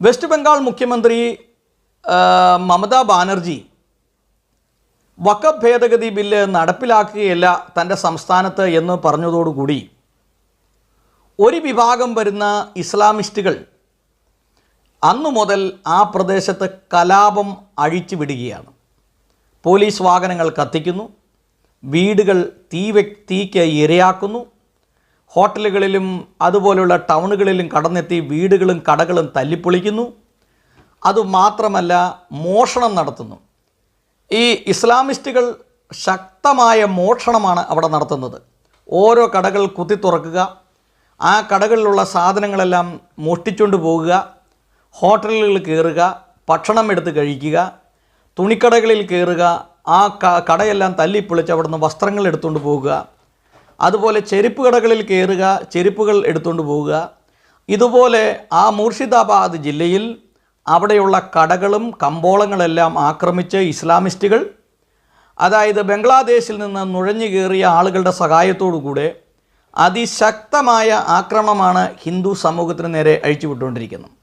West Bengal മുഖ്യമന്ത്രി മമതാ ബാനർജി വഖഫ് ഭേദഗതി bill നടപ്പിലാക്കുകയല്ല തൻ്റെ സംസ്ഥാനത്ത് എന്ന് പറഞ്ഞതോടുകൂടി ഒരു വിഭാഗം വരുന്ന ഇസ്ലാമിസ്റ്റുകൾ അന്നു മുതൽ ആ പ്രദേശത്ത് കലാപം അഴിച്ചു വിടുകയാണ്. പോലീസ് വാഹനങ്ങൾ കത്തിക്കുന്നു, വീടുകൾ തീക്ക് ഇരയാക്കുന്നു, ഹോട്ടലുകളിലും അതുപോലുള്ള ടൗണുകളിലും കടന്നെത്തി വീടുകളും കടകളും തല്ലിപ്പൊളിക്കുന്നു. അതുമാത്രമല്ല, മോഷണം നടത്തുന്നു. ഈ ഇസ്ലാമിസ്റ്റുകൾ ശക്തമായ മോഷണമാണ് അവിടെ നടത്തുന്നത്. ഓരോ കടകൾ കുത്തി തുറക്കുക, ആ കടകളിലുള്ള സാധനങ്ങളെല്ലാം മോഷ്ടിച്ചുകൊണ്ട് പോകുക, ഹോട്ടലുകളിൽ കയറുക, ഭക്ഷണം എടുത്ത് കഴിക്കുക, തുണിക്കടകളിൽ കയറുക, ആ കടയെല്ലാം തല്ലിപ്പൊളിച്ച് അവിടെ നിന്ന് വസ്ത്രങ്ങൾ എടുത്തുകൊണ്ട് പോകുക, അതുപോലെ ചെരുപ്പ് കടകളിൽ കയറുക, ചെരുപ്പുകൾ എടുത്തുകൊണ്ട് പോവുക. ഇതുപോലെ ആ മുർഷിദാബാദ് ജില്ലയിൽ അവിടെയുള്ള കടകളും കമ്പോളങ്ങളെല്ലാം ആക്രമിച്ച് ഇസ്ലാമിസ്റ്റുകൾ, അതായത് ബംഗ്ലാദേശിൽ നിന്ന് നുഴഞ്ഞു കയറിയ ആളുകളുടെ സഹായത്തോടുകൂടെ അതിശക്തമായ ആക്രമണമാണ് ഹിന്ദു സമൂഹത്തിന് നേരെ അഴിച്ചുവിട്ടുകൊണ്ടിരിക്കുന്നത്.